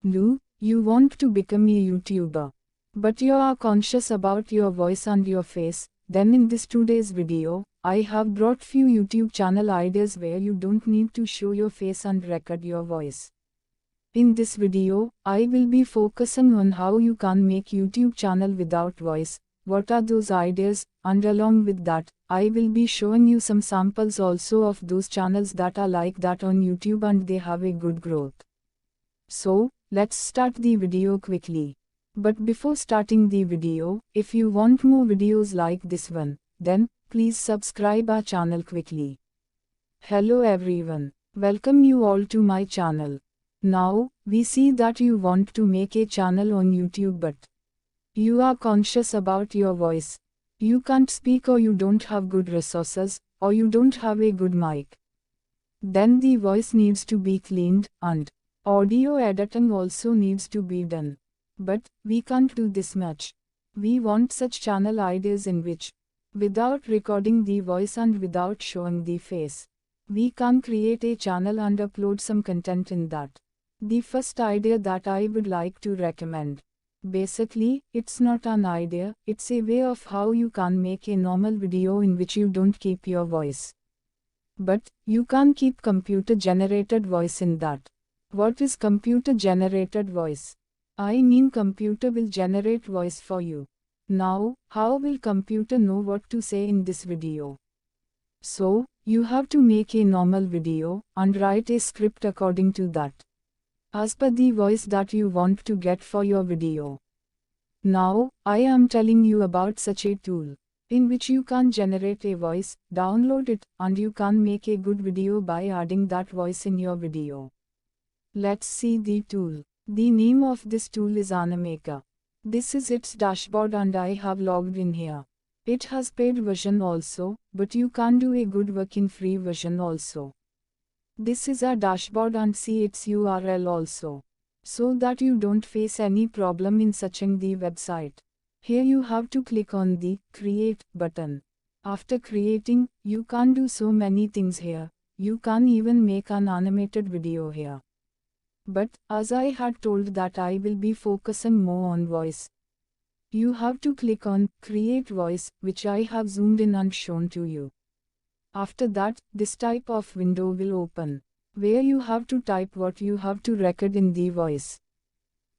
Lou, you want to become a YouTuber, but you are conscious about your voice and your face. Then in this today's video, I have brought few YouTube channel ideas where you don't need to show your face and record your voice. In this video, I will be focusing on how you can make YouTube channel without voice, what are those ideas, and along with that, I will be showing you some samples also of those channels that are like that on YouTube and they have a good growth. So, let's start the video quickly. But before starting the video, if you want more videos like this one, then please subscribe our channel quickly. Hello everyone, welcome you all to my channel. Now, we see that you want to make a channel on YouTube but you are conscious about your voice. You can't speak or you don't have good resources, or you don't have a good mic. Then the voice needs to be cleaned, and audio editing also needs to be done. But we can't do this much. We want such channel ideas in which, without recording the voice and without showing the face, we can create a channel and upload some content in that. The first idea that I would like to recommend. Basically, it's not an idea, it's a way of how you can make a normal video in which you don't keep your voice. But you can keep computer generated voice in that. What is computer generated voice? I mean computer will generate voice for you. Now, how will computer know what to say in this video? So, you have to make a normal video and write a script according to that, as per the voice that you want to get for your video. Now, I am telling you about such a tool, in which you can generate a voice, download it, and you can make a good video by adding that voice in your video. Let's see the tool. The name of this tool is Animaker. This is its dashboard and I have logged in here. It has paid version also, but you can do a good work in free version also. This is a dashboard and see its URL also, so that you don't face any problem in searching the website. Here you have to click on the Create button. After creating, you can do so many things here. You can even make an animated video here. But, as I had told that I will be focusing more on voice. You have to click on Create Voice, which I have zoomed in and shown to you. After that, this type of window will open, where you have to type what you have to record in the voice.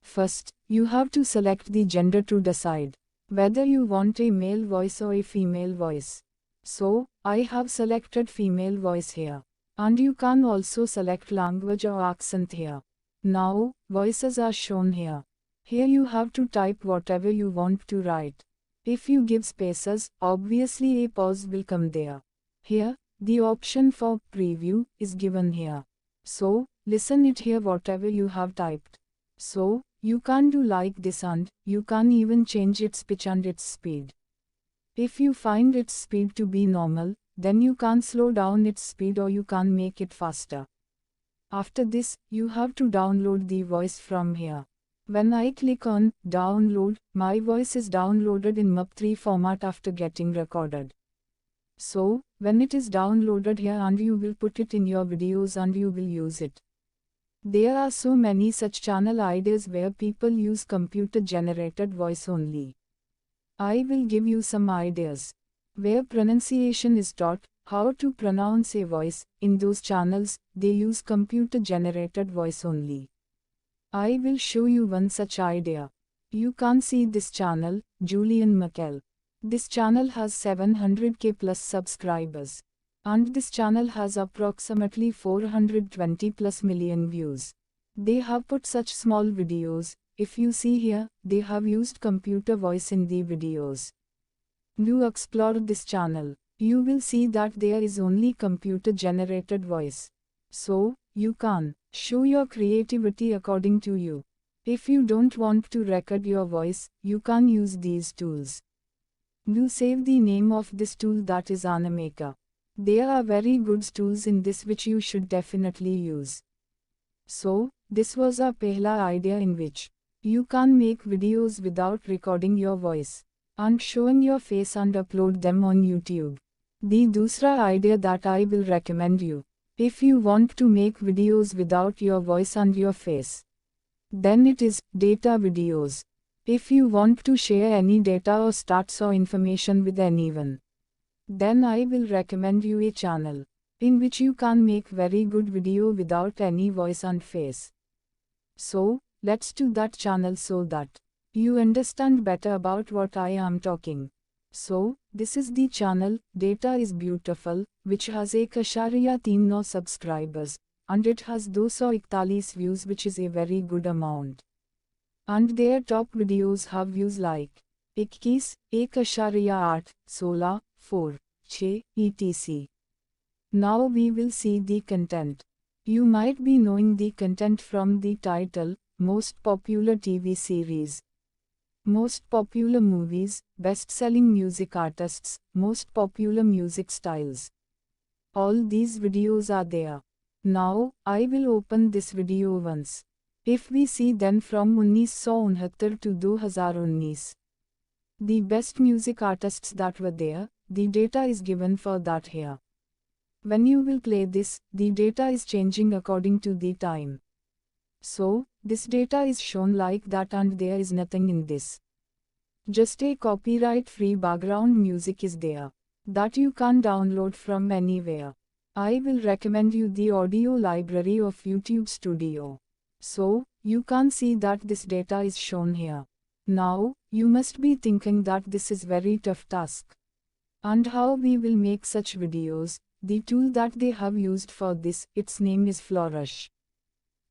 First, you have to select the gender to decide whether you want a male voice or a female voice. So, I have selected female voice here. And you can also select language or accent here. Now, voices are shown here. Here you have to type whatever you want to write. If you give spaces, obviously a pause will come there. Here, the option for preview is given here. So, listen it here whatever you have typed. So, you can do like this and you can even change its pitch and its speed. If you find its speed to be normal, then you can slow down its speed or you can make it faster. After this, you have to download the voice from here. When I click on download, my voice is downloaded in MP3 format after getting recorded. So, when it is downloaded here and you will put it in your videos and you will use it. There are so many such channel ideas where people use computer generated voice only. I will give you some ideas. Where pronunciation is taught, how to pronounce a voice, in those channels, they use computer generated voice only. I will show you one such idea. You can see this channel, Julian McKell. This channel has 700k plus subscribers. And this channel has approximately 420 plus million views. They have put such small videos. If you see here, they have used computer voice in the videos. Do explore this channel. You will see that there is only computer generated voice. So, you can show your creativity according to you. If you don't want to record your voice, you can use these tools. Do save the name of this tool, that is Animaker. There are very good tools in this which you should definitely use. So, this was our pehla idea in which you can make videos without recording your voice and showing your face and upload them on YouTube. The dusra idea that I will recommend you, if you want to make videos without your voice and your face, Then it is data videos. If you want to share any data or stats or information with anyone, then I will recommend you a channel in which you can make very good video without any voice and face. So, let's do that channel so that you understand better about what I am talking. So, this is the channel, Data is Beautiful, which has 1.3 subscribers, and it has 241 views, which is a very good amount. And their top videos have views like 21, 1.8, 16, 4, 6, etc. Now we will see the content. You might be knowing the content from the title, Most Popular TV Series, Most Popular Movies, Best-Selling Music Artists, Most Popular Music Styles. All these videos are there. Now, I will open this video once. If we see then from 1969 to 2019, the best music artists that were there, the data is given for that here. When you will play this, the data is changing according to the time. So, this data is shown like that and there is nothing in this. Just a copyright-free background music is there, that you can download from anywhere. I will recommend you the audio library of YouTube Studio. So, you can see that this data is shown here. Now, you must be thinking that this is very tough task. And how we will make such videos? The tool that they have used for this, its name is Flourish.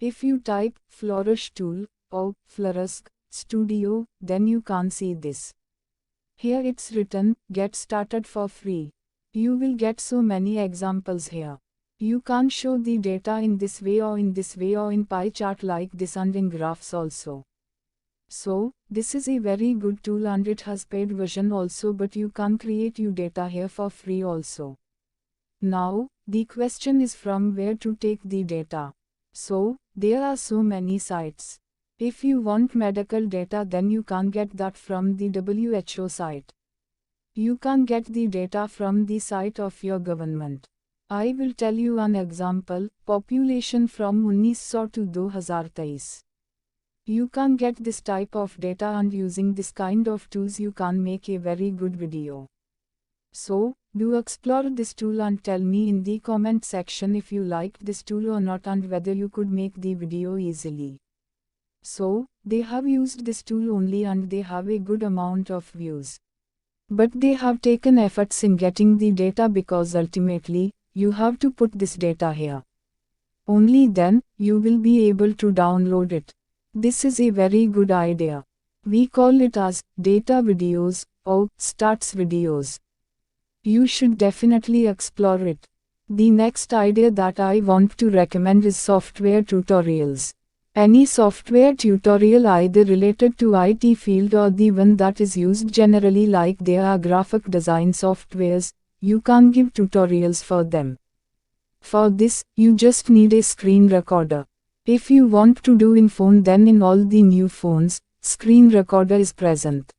If you type Flourish tool or Flourish Studio, then you can see this. Here it's written, get started for free. You will get so many examples here. You can show the data in this way or in this way or in pie chart like this and in graphs also. So, this is a very good tool and it has paid version also, but you can create your data here for free also. Now, the question is from where to take the data. So, there are so many sites. If you want medical data, then you can get that from the WHO site. You can get the data from the site of your government. I will tell you an example, population from 1900 to 2023. You can get this type of data and using this kind of tools you can make a very good video. So, do explore this tool and tell me in the comment section if you liked this tool or not and whether you could make the video easily. So, they have used this tool only and they have a good amount of views. But they have taken efforts in getting the data because ultimately, you have to put this data here. Only then, you will be able to download it. This is a very good idea. We call it as data videos or stats videos. You should definitely explore it. The next idea that I want to recommend is software tutorials. Any software tutorial either related to IT field or the one that is used generally, like there are graphic design softwares, you can give tutorials for them. For this, you just need a screen recorder. If you want to do in phone, then in all the new phones, screen recorder is present.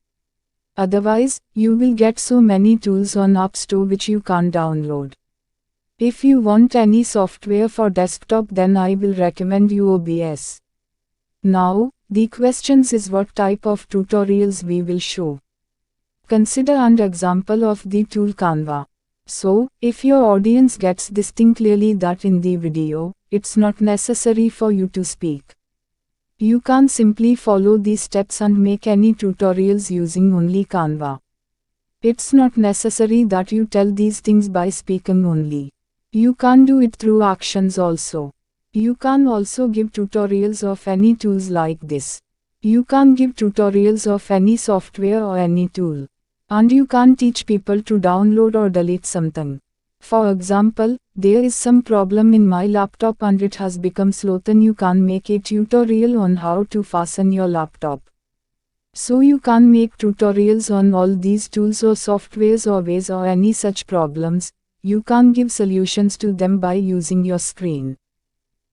Otherwise, you will get so many tools on App Store which you can download. If you want any software for desktop, then I will recommend you OBS. Now, the questions is what type of tutorials we will show. Consider an example of the tool Canva. So, if your audience gets this thing clearly that in the video, it's not necessary for you to speak. You can simply follow these steps and make any tutorials using only Canva. It's not necessary that you tell these things by speaking only. You can do it through actions also. You can also give tutorials of any tools like this. You can give tutorials of any software or any tool. And you can teach people to download or delete something. For example, there is some problem in my laptop and it has become slow, then you can make a tutorial on how to fasten your laptop. So you can make tutorials on all these tools or softwares or ways or any such problems. You can give solutions to them by using your screen.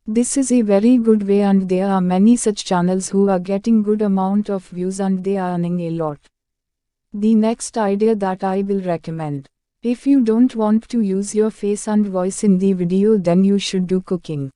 This is a very good way and there are many such channels who are getting good amount of views and they are earning a lot. The next idea that I will recommend. If you don't want to use your face and voice in the video, then you should do cooking.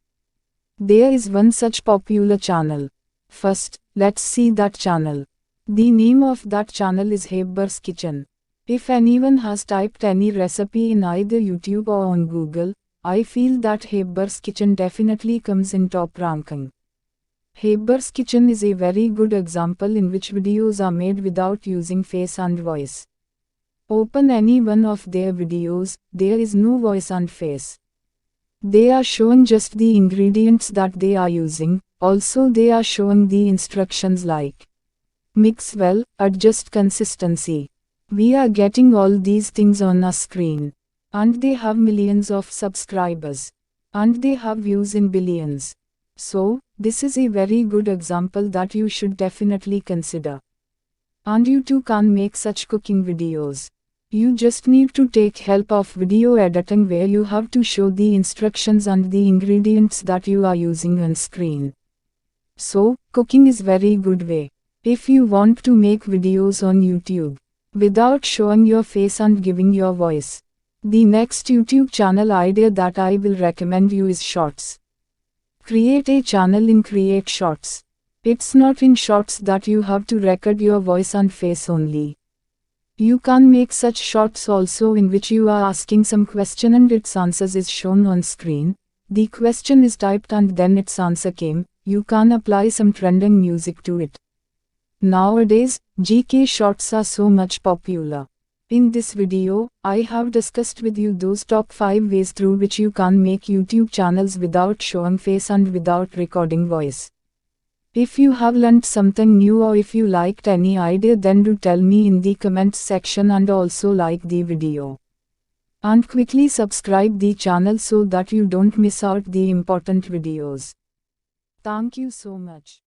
There is one such popular channel. First, let's see that channel. The name of that channel is Heber's Kitchen. If anyone has typed any recipe in either YouTube or on Google, I feel that Heber's Kitchen definitely comes in top ranking. Heber's Kitchen is a very good example in which videos are made without using face and voice. Open any one of their videos, there is no voice and face. They are showing just the ingredients that they are using, also they are showing the instructions like mix well, adjust consistency. We are getting all these things on a screen. And they have millions of subscribers. And they have views in billions. So, this is a very good example that you should definitely consider. And you too can make such cooking videos. You just need to take help of video editing where you have to show the instructions and the ingredients that you are using on screen. So, cooking is very good way. If you want to make videos on YouTube, without showing your face and giving your voice, the next YouTube channel idea that I will recommend you is Shorts. Create a channel in Create Shorts. It's not in Shorts that you have to record your voice and face only. You can make such shorts also in which you are asking some question and its answers is shown on screen. The question is typed and then its answer came. You can apply some trending music to it. Nowadays, GK shorts are so much popular. In this video, I have discussed with you those top 5 ways through which you can make YouTube channels without showing face and without recording voice. If you have learned something new or if you liked any idea, then do tell me in the comments section and also like the video. And quickly subscribe the channel so that you don't miss out the important videos. Thank you so much.